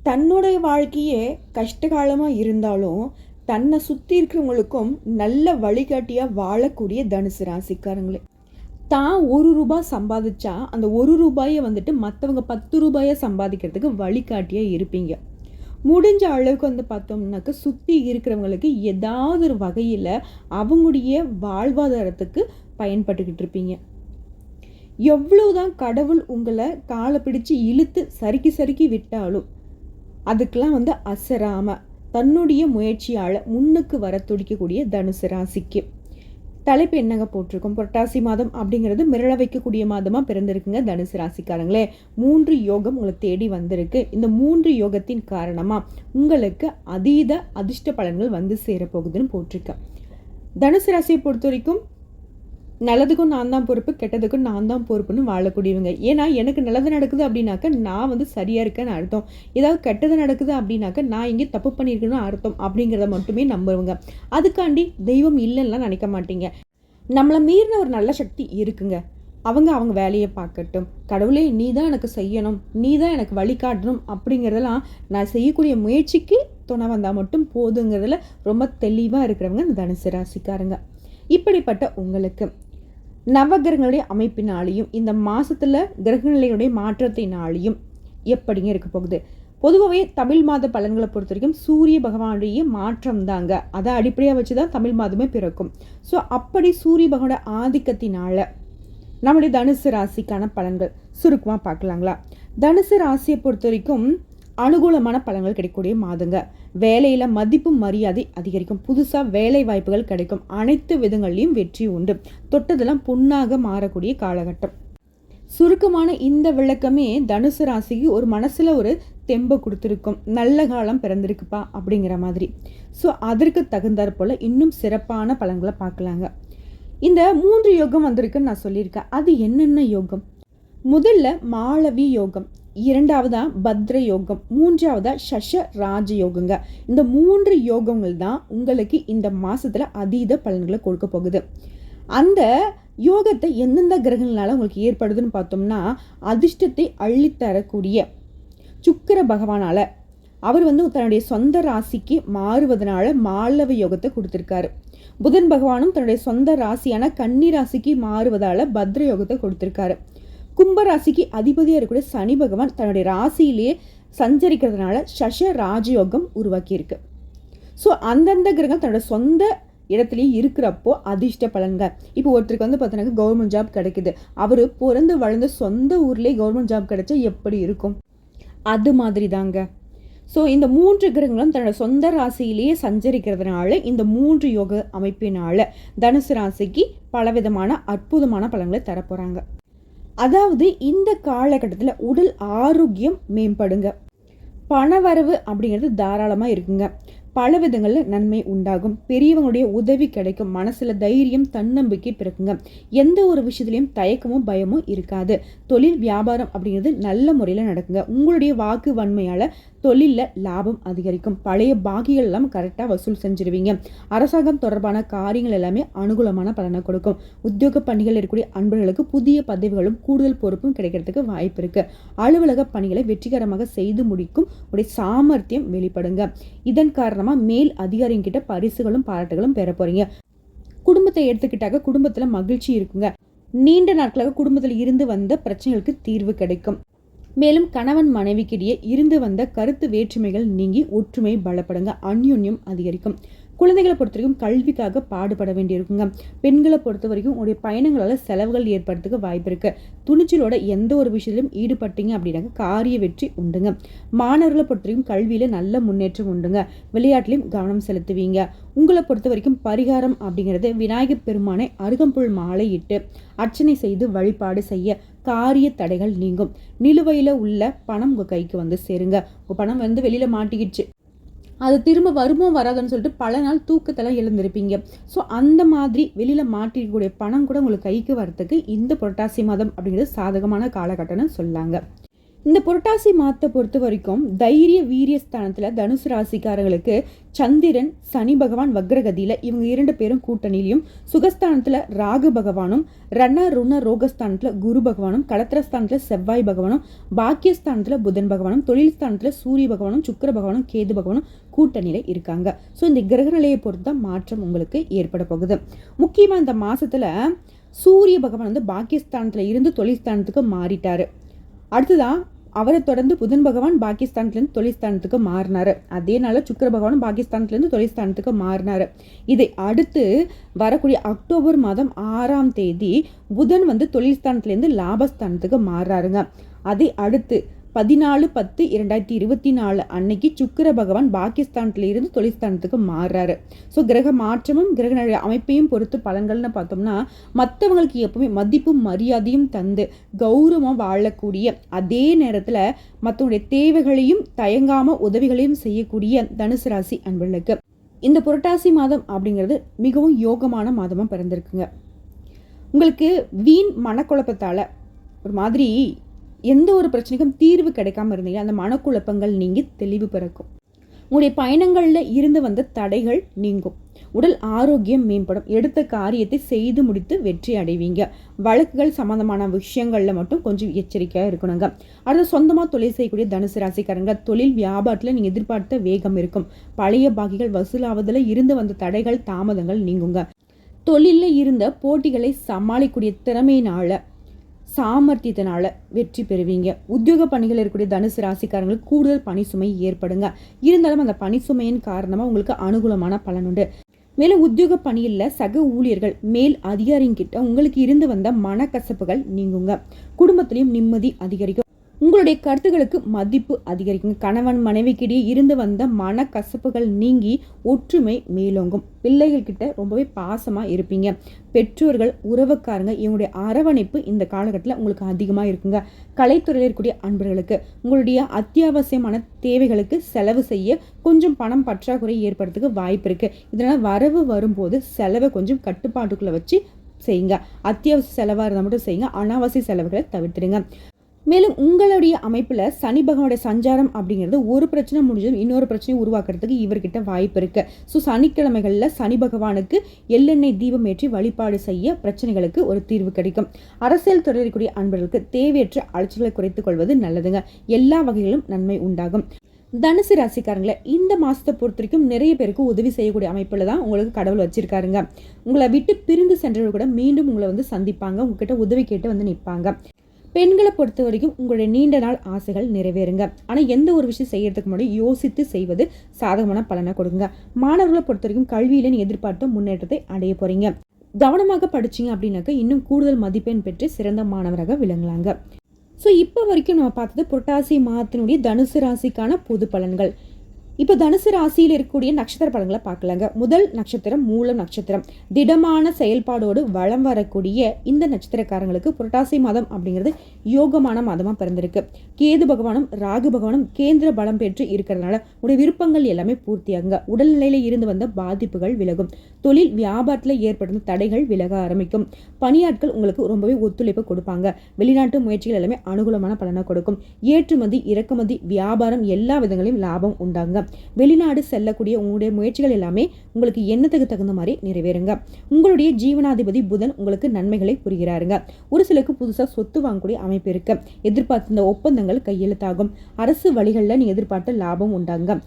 தன்னுடைய வாழ்க்கையே கஷ்டகாலமாக இருந்தாலும் தன்னை சுற்றி இருக்கிறவங்களுக்கும் நல்ல வழிகாட்டியாக வாழக்கூடிய தனுசு ராசிக்காரங்களே. தான் ரூபாய் சம்பாதிச்சா அந்த ரூபாயை வந்துட்டு மற்றவங்க 10 சம்பாதிக்கிறதுக்கு வழிகாட்டியாக இருப்பீங்க. முடிஞ்ச அளவுக்கு பார்த்தோம்னாக்க சுற்றி இருக்கிறவங்களுக்கு ஏதாவது ஒரு வகையில் அவங்களுடைய வாழ்வாதாரத்துக்கு பயன்பட்டுக்கிட்டு இருப்பீங்க. எவ்வளவுதான் கடவுள் உங்களை காலை பிடிச்சு இழுத்து சறுக்கி விட்டாலும் அதுக்கெல்லாம் அசராம தன்னுடைய முயற்சியால் முன்னுக்கு வர துடிக்கக்கூடிய தனுசு ராசிக்கு தலைப்பு என்னங்க போட்டிருக்கோம்? புரட்டாசி மாதம் அப்படிங்கிறது மிரள வைக்கக்கூடிய மாதமாக பிறந்திருக்குங்க தனுசு ராசிக்காரங்களே. 3 யோகம் உங்களை தேடி வந்திருக்கு. இந்த 3 யோகத்தின் காரணமாக உங்களுக்கு அதீத அதிர்ஷ்ட பலன்கள் சேரப்போகுதுன்னு போட்டிருக்கேன். தனுசு ராசியை பொறுத்த வரைக்கும் நல்லதுக்கும் நான் தான் பொறுப்பு, கெட்டதுக்கும் நான் தான் பொறுப்புன்னு வாழக்கூடியவங்க. ஏன்னா எனக்கு நல்லது நடக்குது அப்படின்னாக்க நான் சரியாக இருக்கேன்னு அர்த்தம், ஏதாவது கெட்டது நடக்குது அப்படின்னாக்க நான் இங்கே தப்பு பண்ணியிருக்கணும்னு அர்த்தம் அப்படிங்கிறத மட்டுமே நம்புவங்க. அதுக்காண்டி தெய்வம் இல்லைன்னா நினைக்க மாட்டீங்க. நம்மளை மீறின ஒரு நல்ல சக்தி இருக்குங்க. அவங்க வேலையை பார்க்கட்டும், கடவுளே நீ தான் எனக்கு செய்யணும், நீ தான் எனக்கு வழிகாட்டணும் அப்படிங்கிறதெல்லாம் நான் செய்யக்கூடிய முயற்சிக்கு துணை வந்தால் மட்டும் போதுங்கிறதுல ரொம்ப தெளிவாக இருக்கிறவங்க இந்த தனுசு ராசிக்காரங்க. இப்படிப்பட்ட உங்களுக்கு நவகிரகங்களுடைய அமைப்பினாலையும் இந்த மாதத்தில் கிரகநிலையுடைய மாற்றத்தினாலையும் எப்படிங்க இருக்க போகுது? பொதுவாகவே தமிழ் மாத பலன்களை பொறுத்த வரைக்கும் சூரிய பகவானுடைய மாற்றம் தாங்க, அதை அடிப்படையாக வச்சு தான் தமிழ் மாதமே பிறக்கும். ஸோ அப்படி சூரிய பகவானோட ஆதிக்கத்தினால நம்முடைய தனுசு ராசிக்கான பலன்கள் சுருக்கமாக பார்க்கலாங்களா? தனுசு ராசியை பொறுத்த வரைக்கும் அனுகூலமான பலன்கள் கிடைக்கக்கூடிய மாதங்க. வேலையில் மதிப்பு மரியாதை அதிகரிக்கும், புதுசாக வேலை வாய்ப்புகள் கிடைக்கும், அனைத்து விதங்கள்லையும் வெற்றி உண்டு, தொட்டதெல்லாம் பொன்னாக மாறக்கூடிய காலகட்டம். சுருக்கமான இந்த விளக்கமே தனுசு ராசிக்கு ஒரு மனசில் ஒரு தெம்பை கொடுத்துருக்கும், நல்ல காலம் பிறந்திருக்குப்பா அப்படிங்கிற மாதிரி. ஸோ அதற்கு தகுந்தாற் போல் இன்னும் சிறப்பான பலன்களை பார்க்கலாங்க. இந்த 3 யோகம் வந்திருக்குன்னு நான் சொல்லியிருக்கேன். அது என்னென்ன யோகம்? முதல்ல மாளவி யோகம், இரண்டாவதா பத்ர யோகம், மூன்றாவதா சஷ ராஜ யோகங்க. இந்த 3 யோகங்கள் தான் உங்களுக்கு இந்த மாசத்துல அதீத பலன்களை கொடுக்க போகுது. அந்த யோகத்தை எந்தெந்த கிரகங்களால உங்களுக்கு ஏற்படுதுன்னு பார்த்தோம்னா, அதிர்ஷ்டத்தை அள்ளித்தரக்கூடிய சுக்கிர பகவானால அவர் தன்னுடைய சொந்த ராசிக்கு மாறுவதனால மாளவ யோகத்தை கொடுத்திருக்காரு. புதன் பகவானும் தன்னுடைய சொந்த ராசியான கன்னி ராசிக்கு மாறுவதால பத்ர யோகத்தை கொடுத்திருக்காரு. கும்பராசிக்கு அதிபதியாக இருக்கக்கூடிய சனி பகவான் தன்னுடைய ராசியிலேயே சஞ்சரிக்கிறதுனால சஷ ராஜயோகம் உருவாக்கியிருக்கு. ஸோ அந்தந்த கிரகம் தன்னோட சொந்த இடத்துலையே இருக்கிறப்போ அதிர்ஷ்ட பலன்கள். இப்போ ஒருத்தருக்கு பார்த்தீங்கன்னா கவர்மெண்ட் ஜாப் கிடைக்குது, அவர் பிறந்து வளர்ந்த சொந்த ஊர்லேயே கவர்மெண்ட் ஜாப் கிடைச்சா எப்படி இருக்கும்? அது மாதிரி தாங்க. ஸோ இந்த 3 கிரகங்களும் தன்னோட சொந்த ராசியிலேயே சஞ்சரிக்கிறதுனால இந்த 3 யோக அமைப்பினால தனுசு ராசிக்கு பலவிதமான அற்புதமான பலன்களை தரப்போகிறாங்க. அதாவது இந்த காலகட்டத்தில் உடல் ஆரோக்கியம் மேம்படுங்க, பணவரவு அப்படிங்கிறது தாராளமாக இருக்குங்க, பல விதங்களில் நன்மை உண்டாகும், பெரியவங்களுடைய உதவி கிடைக்கும், மனசில் தைரியம் தன்னம்பிக்கை பிறக்குங்க, எந்த ஒரு விஷயத்துலையும் தயக்கமும் பயமும் இருக்காது, தொழில் வியாபாரம் அப்படிங்கிறது நல்ல முறையில் நடக்குங்க, உங்களுடைய வாக்கு வன்மையால் தொழிலில் லாபம் அதிகரிக்கும், பழைய பாக்கிகள் எல்லாம் கரெக்டாக வசூல் செஞ்சிருவீங்க, அரசாங்கம் தொடர்பான காரியங்கள் எல்லாமே அனுகூலமான பலனை கொடுக்கும், உத்தியோக பணிகள் இருக்கக்கூடிய அன்பர்களுக்கு புதிய பதவிகளும் கூடுதல் பொறுப்பும் கிடைக்கிறதுக்கு வாய்ப்பு இருக்கு, அலுவலக பணிகளை வெற்றிகரமாக செய்து முடிக்கும் உடைய சாமர்த்தியம் வெளிப்படுங்க. இதன் காரணமாக மேல் அதிகாரிகிட்ட பரிசுகளும் பாராட்டுகளும் பெற போறீங்க. குடும்பத்தை எடுத்துக்கிட்டாக்க குடும்பத்துல மகிழ்ச்சி இருக்குங்க, நீண்ட நாட்களாக குடும்பத்தில் இருந்து வந்த பிரச்சனைகளுக்கு தீர்வு கிடைக்கும். மேலும் கணவன் மனைவிக்கிடையே இருந்து வந்த கருத்து வேற்றுமைகள் நீங்கி ஒற்றுமை பலப்படுங்க, அந்யோன்யம் அதிகரிக்கும். குழந்தைகளை பொறுத்த வரைக்கும் கல்விக்காக பாடுபட வேண்டியிருக்குங்க. பெண்களை பொறுத்த வரைக்கும் உடைய பயணங்களால் செலவுகள் ஏற்படுறதுக்கு வாய்ப்பு இருக்கு. துணிச்சலோட எந்த ஒரு விஷயத்திலும் ஈடுபட்டீங்க அப்படின்னாக்க காரிய வெற்றி உண்டுங்க. மாணவர்களை பொறுத்த வரைக்கும் கல்வியில நல்ல முன்னேற்றம் உண்டுங்க, விளையாட்டுலையும் கவனம் செலுத்துவீங்க. உங்களை பொறுத்த வரைக்கும் பரிகாரம் அப்படிங்கிறது விநாயகர் பெருமானை அருகம்புல் மாலை இட்டு அர்ச்சனை செய்து வழிபாடு செய்ய காரிய தடைகள் நீங்கும். நிலுவையில் உள்ள பணம் உங்கள் கைக்கு சேருங்க. உங்கள் பணம் வெளியில மாட்டிக்கிடுச்சு, அது திரும்ப வருமோ வராதுன்னு சொல்லிட்டு பல நாள் தூக்கத்தெல்லாம் எழுந்திருப்பீங்க. ஸோ அந்த மாதிரி வெளியில் மாட்டிக்கக்கூடிய பணம் கூட உங்களுக்கு கைக்கு வரத்துக்கு இந்த புரட்டாசி மாதம் அப்படிங்கிறது சாதகமான காலகட்டம்னு சொல்லாங்க. இந்த புரட்டாசி மாதத்தை பொறுத்த வரைக்கும் தைரிய வீரிய ஸ்தானத்தில் தனுசு ராசிக்காரர்களுக்கு சந்திரன் சனி பகவான் வக்ரகதியில் இவங்க 2 பேரும் கூட்டணியிலையும், சுகஸ்தானத்தில் ராகு பகவானும், ருண ரோகஸ்தானத்தில் குரு பகவானும், கடத்திரஸ்தானத்தில் செவ்வாய் பகவானும், பாக்கியஸ்தானத்தில் புதன் பகவானும், தொழில் ஸ்தானத்தில் சூரிய பகவானும், சுக்கிர பகவானும், கேது பகவானும் கூட்டணியில் இருக்காங்க. ஸோ இந்த கிரக நிலையை பொறுத்து தான் மாற்றம் உங்களுக்கு ஏற்பட போகுது. முக்கியமாக இந்த மாதத்தில் சூரிய பகவான் வந்து பாக்கியஸ்தானத்தில் இருந்து தொழில் ஸ்தானத்துக்கு மாறிட்டாரு. அடுத்ததான் அவரை தொடர்ந்து புதன் பகவான் பாகிஸ்தான்லேருந்து தொழில்ஸ்தானத்துக்கு மாறினார். அதே நாள் சுக்கிர பகவானும் பாகிஸ்தான்லேருந்து தொழில்ஸ்தானத்துக்கு மாறினார். இதை அடுத்து வரக்கூடிய அக்டோபர் மாதம் 6ஆம் தேதி புதன் வந்து தொழில்ஸ்தானத்துலேருந்து லாபஸ்தானத்துக்கு மாறுறாருங்க. அதை அடுத்து 14/10/2024 அன்னைக்கு சுக்கிர பகவான் பாகிஸ்தான்ல இருந்து தொழில்ஸ்தானத்துக்கு மாறுறாரு. ஸோ கிரக மாற்றமும் கிரக அமைப்பையும் பொறுத்து பலன்கள்னு பார்த்தோம்னா, மற்றவங்களுக்கு எப்பவுமே மதிப்பும் மரியாதையும் தந்து கௌரவம் வாழக்கூடிய, அதே நேரத்தில் மற்றவங்களுடைய தேவைகளையும் தயங்காம உதவிகளையும் செய்யக்கூடிய தனுசு ராசி அன்பர்களுக்கு இந்த புரட்டாசி மாதம் அப்படிங்கிறது மிகவும் யோகமான மாதமாக பிறந்திருக்குங்க. உங்களுக்கு வீண் மனக்குழப்பத்தால் ஒரு மாதிரி எந்த ஒரு பிரச்சனைக்கும் தீர்வு கிடைக்காம இருந்தீங்க, அந்த மனக்குழப்பங்கள் நீங்கி தெளிவு பிறக்கும். உங்களுடைய பயணங்களில் இருந்து வந்த தடைகள் நீங்கும். உடல் ஆரோக்கியம் மேம்படும். எடுத்த காரியத்தை செய்து முடித்து வெற்றி அடைவீங்க. வழக்குகள் சம்பந்தமான விஷயங்கள்ல மட்டும் கொஞ்சம் எச்சரிக்கையாக இருக்கணுங்க. அடுத்து சொந்தமாக தொழில் செய்யக்கூடிய தனுசு ராசிக்காரங்க தொழில் வியாபாரத்தில் நீங்கள் எதிர்பார்த்த வேகம் இருக்கும். பழைய பாக்கிகள் வசூலாவதில் இருந்து வந்த தடைகள் தாமதங்கள் நீங்குங்க. தொழிலில் இருந்த போட்டிகளை சமாளிக்கக்கூடிய திறமையினால சாமர்த்தியத்தினால வெற்றி பெறுவீங்க. உத்தியோக பணிகள் இருக்கக்கூடிய தனுசு ராசிக்காரங்களுக்கு கூடுதல் பணி சுமை ஏற்படுங்க. இருந்தாலும் அந்த பணி சுமையின் காரணமாக உங்களுக்கு அனுகூலமான பலன் உண்டு. மேலும் உத்தியோக பணியில் சக ஊழியர்கள் மேல் அதிகாரிங்கிட்ட உங்களுக்கு இருந்து வந்த மனக்கசப்புகள் நீங்குங்க. குடும்பத்திலையும் நிம்மதி அதிகரிக்கும். உங்களுடைய கருத்துக்களுக்கு மதிப்பு அதிகரிக்கும். கணவன் மனைவிக்கிடையே இருந்து வந்த மனக்கசப்புகள் நீங்கி ஒற்றுமை மேலோங்கும். பிள்ளைகள் கிட்ட ரொம்பவே பாசமாக இருப்பீங்க. பெற்றோர்கள் உறவுக்காரங்க இவங்களுடைய அரவணைப்பு இந்த காலகட்டத்தில் உங்களுக்கு அதிகமாக இருக்குங்க. கலைத்துறையில் இருக்கக்கூடிய அன்பர்களுக்கு உங்களுடைய அத்தியாவசியமான தேவைகளுக்கு செலவு செய்ய கொஞ்சம் பணம் பற்றாக்குறை ஏற்படுறதுக்கு வாய்ப்பு இருக்குது. இதனால் வரவு வரும்போது செலவை கொஞ்சம் கட்டுப்பாட்டுக்குள்ளே வச்சு செய்யுங்க. அத்தியாவசிய செலவாக இருந்தால் மட்டும் செய்யுங்க. அனாவசிய செலவுகளை தவிர்த்துடுங்க. மேலும் உங்களுடைய அமைப்பில் சனி பகவானுடைய சஞ்சாரம் அப்படிங்கிறது ஒரு பிரச்சனை முடிஞ்சதும் இன்னொரு பிரச்சனையை உருவாக்குறதுக்கு இவர்கிட்ட வாய்ப்பு இருக்கு. ஸோ சனிக்கிழமைகளில் சனி பகவானுக்கு எள்ளெண்ணெய் தீபம் ஏற்றி வழிபாடு செய்ய பிரச்சனைகளுக்கு ஒரு தீர்வு கிடைக்கும். அரசியல் துறையில் இருக்கக்கூடிய அன்பர்களுக்கு தேவையற்ற அலைச்சல்களை குறைத்துக் கொள்வது நல்லதுங்க. எல்லா வகையிலும் நன்மை உண்டாகும். தனுசு ராசிக்காரங்களை இந்த மாதத்தை பொறுத்த வரைக்கும் நிறைய பேருக்கு உதவி செய்யக்கூடிய அமைப்பில் தான் உங்களுக்கு கடவுள் வச்சிருக்காருங்க. உங்களை விட்டு பிரிந்து சென்றவர்கள் கூட மீண்டும் உங்களை வந்து சந்திப்பாங்க. உங்ககிட்ட உதவி கேட்டு வந்து நிற்பாங்க. பெண்களை பொறுத்த வரைக்கும் உங்களுடைய நீண்ட நாள் ஆசைகள் நிறைவேறுங்க. ஆனால் எந்த ஒரு விஷயம் செய்யறதுக்கு முன்னாடி யோசித்து செய்வது சாதகமான பலனை கொடுங்க. மாணவர்களை பொறுத்த வரைக்கும் கல்வியில நீ எதிர்பார்த்த முன்னேற்றத்தை அடைய போறீங்க. கவனமாக படிச்சிங்க அப்படின்னாக்க இன்னும் கூடுதல் மதிப்பெண் பெற்று சிறந்த மாணவராக விளங்கலாங்க. ஸோ இப்போ வரைக்கும் நம்ம பார்த்தது புரட்டாசி மாதத்தினுடைய தனுசு ராசிக்கான பொது பலன்கள். இப்போ தனுசு ராசியில் இருக்கக்கூடிய நட்சத்திர பலன்களை பார்க்கலாங்க. முதல் நட்சத்திரம் மூலம் நட்சத்திரம். திடமான செயல்பாடோடு வளம் வரக்கூடிய இந்த நட்சத்திரக்காரங்களுக்கு புரட்டாசி மாதம் அப்படிங்கிறது யோகமான மாதமாக பிறந்திருக்கு. கேது பகவானும் ராகு பகவானும் கேந்திர பலம் பெற்று இருக்கிறதுனால உடைய விருப்பங்கள் எல்லாமே பூர்த்தியாகுங்க. உடல்நிலையில இருந்து வந்த பாதிப்புகள் விலகும். தொழில் வியாபாரத்தில் ஏற்படும் தடைகள் விலக ஆரம்பிக்கும். பணியாட்கள் உங்களுக்கு ரொம்பவே ஒத்துழைப்பு கொடுப்பாங்க. வெளிநாட்டு முயற்சிகள் எல்லாமே அனுகூலமான பலனை கொடுக்கும். ஏற்றுமதி இறக்குமதி வியாபாரம் எல்லா விதங்களையும் லாபம் உண்டாங்க. வெளிநாடு செல்லக்கூடிய உங்களுடைய முயற்சிகள் எல்லாமே உங்களுக்கு எண்ணத்துக்கு தகுந்த மாதிரி நிறைவேறுங்க. உங்களுடைய ஜீவனாதிபதி புதன் உங்களுக்கு நன்மைகளை புரிகிறாருங்க. ஒரு சிலருக்கு புதுசாக சொத்து வாங்கக்கூடிய அமைப்பு இருக்கு. எதிர்பார்த்த ஒப்பந்தங்கள் கையெழுத்தாகும். அரசு வழிகளில் நீ எதிர்பார்த்த லாபம் உண்டாங்க.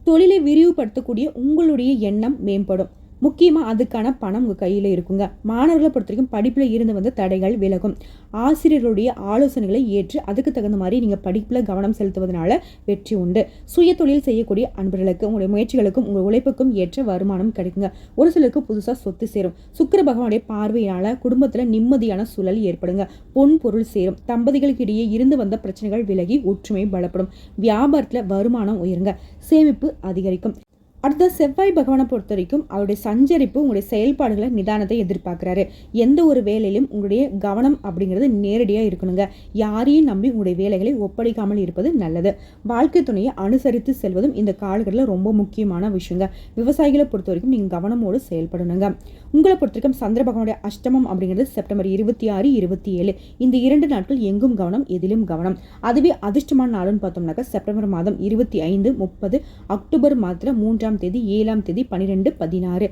தொழிலை விரிவுபடுத்தக்கூடிய உங்களுடைய எண்ணம் மேம்படும். முக்கியமாக அதுக்கான பணம் உங்கள் கையில் இருக்குங்க. மாணவர்களை பொறுத்த வரைக்கும் படிப்பில் இருந்து வந்த தடைகள் விலகும். ஆசிரியர்களுடைய ஆலோசனைகளை ஏற்று அதுக்கு தகுந்த மாதிரி நீங்கள் படிப்பில் கவனம் செலுத்துவதனால வெற்றி உண்டு. சுய தொழில் செய்யக்கூடிய அன்பர்களுக்கு உங்களுடைய முயற்சிகளுக்கும் உங்கள் உழைப்புக்கும் ஏற்ற வருமானம் கிடைக்குங்க. ஒரு சிலருக்கு புதுசாக சொத்து சேரும். சுக்கிர பகவானுடைய பார்வையினால குடும்பத்தில் நிம்மதியான சூழல் ஏற்படுங்க. பொன் பொருள் சேரும். தம்பதிகளுக்கு இடையே இருந்து வந்த பிரச்சனைகள் விலகி ஒற்றுமை பலப்படும். வியாபாரத்தில் வருமானம் உயருங்க. சேமிப்பு அதிகரிக்கும். அடுத்த செவ்வாய் பகவானை பொறுத்த வரைக்கும் அவருடைய சஞ்சரிப்பு உங்களுடைய செயல்பாடுகளை நிதானத்தை எதிர்பார்க்குறாரு. எந்த ஒரு வேலையிலும் உங்களுடைய கவனம் அப்படிங்கிறது நேரடியாக இருக்கணுங்க. யாரையும் நம்பி உங்களுடைய வேலைகளை ஒப்படைக்காமல் இருப்பது நல்லது. வாழ்க்கை துணையை அனுசரித்து செல்வதும் இந்த காலகட்டத்தில் ரொம்ப முக்கியமான விஷயங்க. விவசாயிகளை பொறுத்த வரைக்கும் நீங்கள் கவனமோடு செயல்படணுங்க. உங்களை பொறுத்த வரைக்கும் சந்திர பகவானுடைய அஷ்டமம் அப்படிங்கிறது செப்டம்பர் 26, 27 இந்த 2 நாட்கள் எங்கும் கவனம், எதிலும் கவனம். அதுவே அதிர்ஷ்டமான நாளுன்னு பார்த்தோம்னாக்கா செப்டம்பர் மாதம் 25, 30, அக்டோபர் மாதத்தில் 3ஆம் தேதி, 7ஆம் தேதி, 12, 16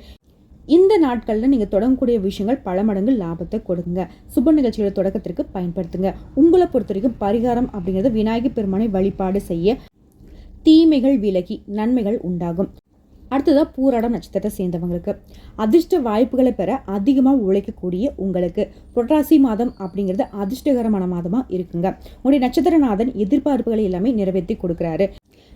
இந்த நாட்களில் நீங்கள் தொடங்கக்கூடிய விஷயங்கள் பல மடங்கு லாபத்தை கொடுங்க. சுப நிகழ்ச்சிகளை தொடக்கத்திற்கு பயன்படுத்துங்க. உங்களை பொறுத்த வரைக்கும் பரிகாரம் அப்படிங்கிறது விநாயகர் பெருமானை வழிபாடு செய்ய தீமைகள் விலகி நன்மைகள் உண்டாகும். அடுத்ததாக பூராடம் நட்சத்திரத்தை சேர்ந்தவங்களுக்கு அதிர்ஷ்ட வாய்ப்புகளை பெற அதிகமாக உழைக்கக்கூடிய உங்களுக்கு புரட்டாசி மாதம் அப்படிங்கிறது அதிர்ஷ்டகரமான மாதமாக இருக்குங்க. உங்களுடைய நட்சத்திரநாதன் எதிர்பார்ப்புகளை எல்லாமே நிறைவேற்றி கொடுக்குறாரு.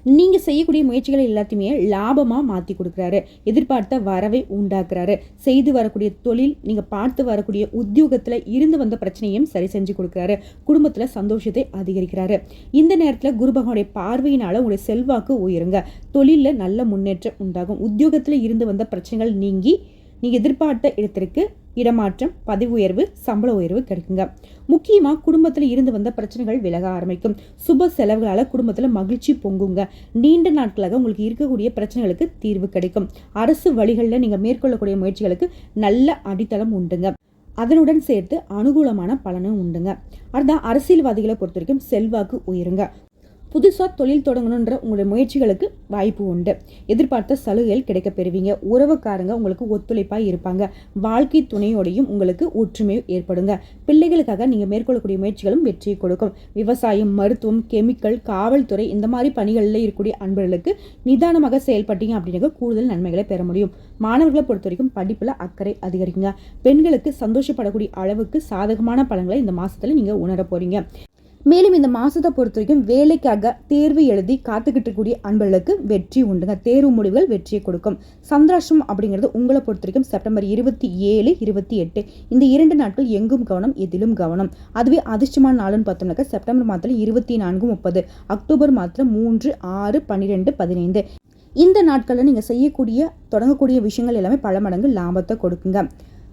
நீங்கள் செய்யக்கூடிய முயற்சிகளை எல்லாத்தையுமே லாபமாக மாற்றி கொடுக்குறாரு. எதிர்பார்த்த வரவை உண்டாக்குறாரு. செய்து வரக்கூடிய தொழில், நீங்கள் பார்த்து வரக்கூடிய உத்தியோகத்தில் இருந்து வந்த பிரச்சனையும் சரி செஞ்சு கொடுக்குறாரு. குடும்பத்தில் சந்தோஷத்தை அதிகரிக்கிறாரு. இந்த நேரத்தில் குரு பகவானுடைய பார்வையினால் உங்களுடைய செல்வாக்கு உயருங்க. தொழிலில் நல்ல முன்னேற்றம் உண்டாகும். உத்தியோகத்தில் இருந்து வந்த பிரச்சனைகள் நீங்கி நீங்கள் எதிர்பார்த்த இடத்திற்கு இடமாற்றம், பதவி உயர்வு, சம்பள உயர்வு கிடைக்குங்க. முக்கியமாக குடும்பத்தில் இருந்து வந்த பிரச்சனைகள் விலக ஆரம்பிக்கும். சுப செலவுகளால் குடும்பத்தில் மகிழ்ச்சி பொங்குங்க. நீண்ட நாட்களாக உங்களுக்கு இருக்கக்கூடிய பிரச்சனைகளுக்கு தீர்வு கிடைக்கும். அரசு வழிகளில் நீங்கள் மேற்கொள்ளக்கூடிய முயற்சிகளுக்கு நல்ல அடித்தளம் உண்டுங்க. அதனுடன் சேர்த்து அனுகூலமான பலனும் உண்டுங்க. அடுத்த அரசியல்வாதிகளை பொறுத்த வரைக்கும் செல்வாக்கு உயருங்க. புதுசாக தொழில் தொடங்கணுன்ற உங்களுடைய முயற்சிகளுக்கு வாய்ப்பு உண்டு. எதிர்பார்த்த சலுகைகள் கிடைக்க பெறுவீங்க. உறவுக்காரங்க உங்களுக்கு ஒத்துழைப்பாக இருப்பாங்க. வாழ்க்கை துணையோடையும் உங்களுக்கு ஒற்றுமை ஏற்படுங்க. பிள்ளைகளுக்காக நீங்கள் மேற்கொள்ளக்கூடிய முயற்சிகளும் வெற்றியை கொடுக்கும். விவசாயம், மருத்துவம், கெமிக்கல், காவல்துறை இந்த மாதிரி பணிகளில் இருக்கக்கூடிய அன்பர்களுக்கு நிதானமாக செயல்பட்டீங்க அப்படின்னா கூடுதல் நன்மைகளை பெற முடியும். மாணவர்களை பொறுத்த வரைக்கும் படிப்பில் அக்கறை அதிகரிக்குங்க. பெண்களுக்கு சந்தோஷப்படக்கூடிய அளவுக்கு சாதகமான பலன்களை இந்த மாதத்தில் நீங்கள் உணர போறீங்க. மேலும் இந்த மாதத்தை பொறுத்த வரைக்கும் வேலைக்காக தேர்வு எழுதி காத்துக்கிட்டு இருக்கக்கூடிய அன்பர்களுக்கு வெற்றி உண்டுங்க. தேர்வு முடிவுகள் வெற்றியை கொடுக்கும். சந்திராஷ்டிரம் அப்படிங்கிறது உங்களை பொறுத்த வரைக்கும் செப்டம்பர் 27, 28 இந்த 2 நாட்கள் எங்கும் கவனம், எதிலும் கவனம். அதுவே அதிர்ஷ்டமான நாளுன்னு பார்த்தோம்னாக்கா செப்டம்பர் மாதத்தில் 24, 30, அக்டோபர் மாதத்தில் 3, 6, 12, 15 இந்த நாட்களில் நீங்கள் தொடங்கக்கூடிய விஷயங்கள் எல்லாமே பல மடங்கு லாபத்தை கொடுக்குங்க.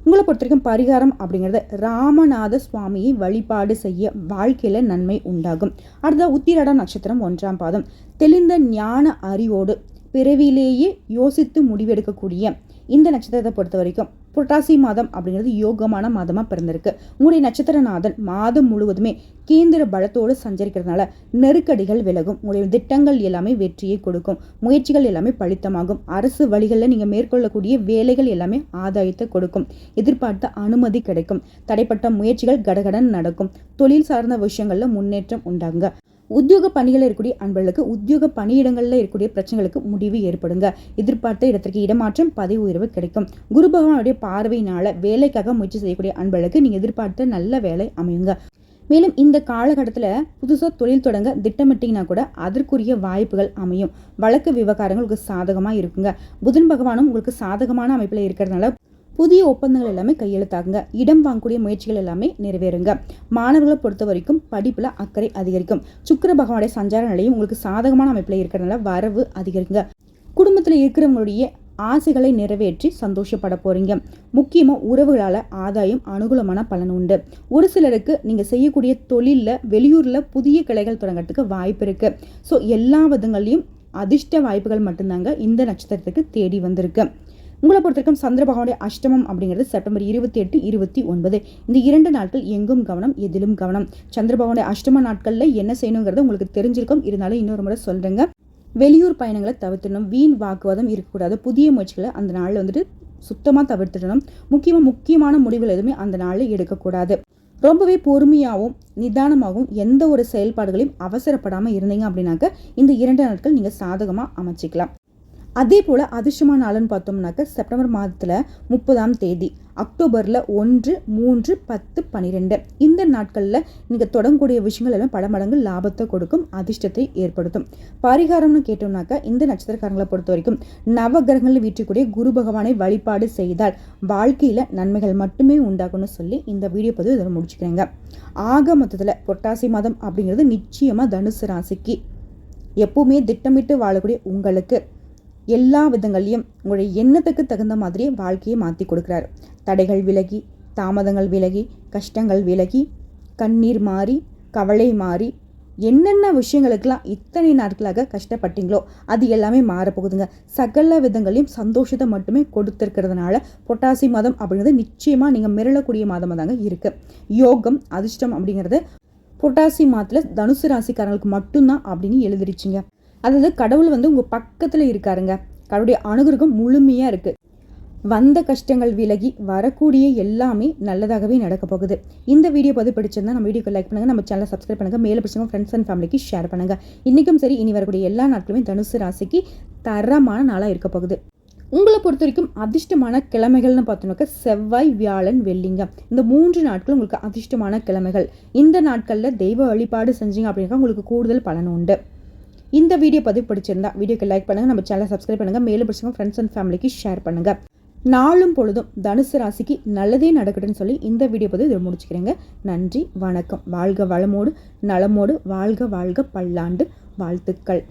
உங்களை பொறுத்த வரைக்கும் பரிகாரம் அப்படிங்கிறது ராமநாத சுவாமியை வழிபாடு செய்ய வாழ்க்கையில் நன்மை உண்டாகும். அடுத்த உத்திராடம் நட்சத்திரம் 1ஆம் பாதம் தெளிந்த ஞான அறிவோடு பிறவிலேயே யோசித்து முடிவெடுக்கக்கூடிய இந்த நட்சத்திரத்தை பொறுத்த வரைக்கும் புரட்டாசி மாதம் அப்படிங்கிறது யோகமான மாதமாக பிறந்திருக்கு. உங்களுடைய நட்சத்திரநாதன் மாதம் முழுவதுமே கேந்திர பலத்தோடு சஞ்சரிக்கிறதுனால நெருக்கடிகள் விலகும். உங்களுடைய திட்டங்கள் எல்லாமே வெற்றியை கொடுக்கும். முயற்சிகள் எல்லாமே பலித்தமாகும். அரசு வழிகளில் நீங்கள் மேற்கொள்ளக்கூடிய வேலைகள் எல்லாமே ஆதாயத்தை கொடுக்கும். எதிர்பார்த்த அனுமதி கிடைக்கும். தடைப்பட்ட முயற்சிகள் கடகடன் நடக்கும். தொழில் சார்ந்த விஷயங்களில் முன்னேற்றம் உண்டாகுங்க. உத்தியோக பணிகளில் இருக்கக்கூடிய அன்பர்களுக்கு உத்தியோக பணியிடங்களில் இருக்கக்கூடிய பிரச்சனைகளுக்கு முடிவு ஏற்படுங்க. எதிர்பார்த்த இடத்திற்கு இடமாற்றம், பதவி உயர்வு கிடைக்கும். குரு பகவானுடைய பார்வையினால வேலைக்காக முயற்சி செய்யக்கூடிய அன்பர்களுக்கு நீங்கள் எதிர்பார்த்த நல்ல வேலை அமையுங்க. மேலும் இந்த காலகட்டத்தில் புதுசாக தொழில் தொடங்க திட்டமிட்டிங்கன்னா கூட அதற்குரிய வாய்ப்புகள் அமையும். வழக்கு விவகாரங்கள் உங்களுக்கு சாதகமாக இருக்குங்க. புதன் பகவானும் உங்களுக்கு சாதகமான அமைப்பில் இருக்கிறதுனால புதிய ஒப்பந்தங்கள் எல்லாமே கையெழுத்தாகுங்க. இடம் வாங்கக்கூடிய முயற்சிகள் எல்லாமே நிறைவேறுங்க. மாணவர்களை பொறுத்த வரைக்கும் படிப்பில் அக்கறை அதிகரிக்கும். சுக்கிர பகவானுடைய சஞ்சார நிலையும் உங்களுக்கு சாதகமான அமைப்பில் இருக்கிறதுனால வரவு அதிகரிங்க. குடும்பத்தில் இருக்கிறவங்களுடைய ஆசைகளை நிறைவேற்றி சந்தோஷப்பட போறீங்க. முக்கியமாக உறவுகளால் ஆதாயம், அனுகூலமான பலன் உண்டு. ஒரு சிலருக்கு நீங்கள் செய்யக்கூடிய தொழிலில் வெளியூரில் புதிய கிளைகள் தொடங்கிறதுக்கு வாய்ப்பு இருக்குது. ஸோ எல்லா விதங்களையும் அதிர்ஷ்ட வாய்ப்புகள் மட்டும்தாங்க இந்த நட்சத்திரத்துக்கு தேடி வந்திருக்கு. உங்களை பொறுத்த வரைக்கும் சந்திர பகவானுடைய அஷ்டமம் அப்படிங்கிறது செப்டம்பர் 28, 29 இந்த 2 நாட்கள் எங்கும் கவனம், எதிலும் கவனம். சந்திர பகவானுடைய அஷ்டம நாட்களில் என்ன செய்யணுங்கிறது உங்களுக்கு தெரிஞ்சிருக்கும். இருந்தாலும் இன்னொரு முறை சொல்கிறேங்க. வெளியூர் பயணங்களை தவிர்த்திடணும். வீண் வாக்குவாதம் இருக்கக்கூடாது. புதிய முயற்சிகளை அந்த நாளில் வந்துட்டு சுத்தமாக தவிர்த்திடணும். முக்கியமான முடிவுகள் எதுவுமே அந்த நாளில் எடுக்கக்கூடாது. ரொம்பவே பொறுமையாகவும் நிதானமாகவும் எந்த ஒரு செயல்பாடுகளையும் அவசரப்படாமல் இருந்தீங்க அப்படின்னாக்க இந்த 2 நாட்கள் நீங்கள் சாதகமாக அமைச்சிக்கலாம். அதே போல் அதிர்ஷ்டமான நாளுன்னு பார்த்தோம்னாக்க செப்டம்பர் மாதத்தில் 30ஆம் தேதி, அக்டோபரில் 1, 3, 10, 12 இந்த நாட்களில் நீங்கள் தொடங்கக்கூடிய விஷயங்கள் எல்லாம் பல மடங்கு லாபத்தை கொடுக்கும், அதிர்ஷ்டத்தை ஏற்படுத்தும். பரிகாரம்னு கேட்டோம்னாக்கா இந்த நட்சத்திரக்காரங்களை பொறுத்த வரைக்கும் நவகிரகங்களில் வீற்றக்கூடிய குரு பகவானை வழிபாடு செய்தால் வாழ்க்கையில் நன்மைகள் மட்டுமே உண்டாகும்னு சொல்லி இந்த வீடியோ பதிவு இதில் முடிச்சுக்கிறேங்க. ஆக மொத்தத்தில் புரட்டாசி மாதம் அப்படிங்கிறது நிச்சயமாக தனுசு ராசிக்கு எப்பவுமே திட்டமிட்டு வாழக்கூடிய உங்களுக்கு எல்லா விதங்கள்லையும் உங்களுடைய எண்ணத்துக்கு தகுந்த மாதிரியே வாழ்க்கையை மாற்றி கொடுக்குறாரு. தடைகள் விலகி, தாமதங்கள் விலகி, கஷ்டங்கள் விலகி, கண்ணீர் மாறி, கவலை மாறி, என்னென்ன விஷயங்களுக்கெல்லாம் இத்தனை நாட்களாக கஷ்டப்பட்டீங்களோ அது எல்லாமே மாறப்போகுதுங்க. சகல விதங்களையும் சந்தோஷத்தை மட்டுமே கொடுத்துருக்கிறதுனால புரட்டாசி மாதம் அப்படிங்கிறது நிச்சயமாக நீங்கள் மிரளக்கூடிய மாதமாக தாங்க இருக்குது. யோகம் அதிர்ஷ்டம் அப்படிங்கிறது புரட்டாசி மாதத்தில் தனுசு ராசிக்காரங்களுக்கு மட்டும்தான் அப்படின்னு எழுதிருச்சுங்க. அதாவது கடவுள் உங்கள் பக்கத்தில் இருக்காருங்க. கடவுளுடைய அனுகிரகம் முழுமையாக இருக்குது. வந்த கஷ்டங்கள் விலகி வரக்கூடிய எல்லாமே நல்லதாகவே நடக்க போகுது. இந்த வீடியோ பதிவு பிடிச்சிருந்தா நம்ம வீடியோக்கு லைக் பண்ணுங்கள், நம்ம சேனலை சப்ஸ்கிரைப் பண்ணுங்கள், மேலே பிடிச்சவங்க ஃப்ரெண்ட்ஸ் அண்ட் ஃபேமிலிக்கு ஷேர் பண்ணுங்கள். இன்றைக்கும் சரி, இனி வரக்கூடிய எல்லா நாட்களுமே தனுசு ராசிக்கு தரமான நாளாக இருக்க போகுது. உங்களை பொறுத்த வரைக்கும் அதிர்ஷ்டமான கிழமைகள்னு பார்த்தோம்னாக்கா செவ்வாய், வியாழன், வெள்ளிங்க. இந்த 3 நாட்கள் உங்களுக்கு அதிர்ஷ்டமான கிழமைகள். இந்த நாட்களில் தெய்வ வழிபாடு செஞ்சீங்க அப்படின்னா உங்களுக்கு கூடுதல் பலன் உண்டு. இந்த வீடியோ பதிவு பிடிச்சிருந்தா வீடியோக்கு லைக் பண்ணுங்கள், நம்ம சேனலை சப்ஸ்கிரைப் பண்ணுங்கள், மேலே பிடிச்சவங்க ஃப்ரெண்ட்ஸ் அண்ட் ஃபேமிலிக்கு ஷேர் பண்ணுங்கள். நாளும் பொழுதும் தனுசு ராசிக்கு நல்லதே நடக்கட்டும்னு சொல்லி இந்த வீடியோ பதிவு இதை முடிச்சுக்கிறேங்க. நன்றி, வணக்கம். வாழ்க வளமோடு நலமோடு வாழ்க வாழ்க பல்லாண்டு வாழ்த்துக்கள்.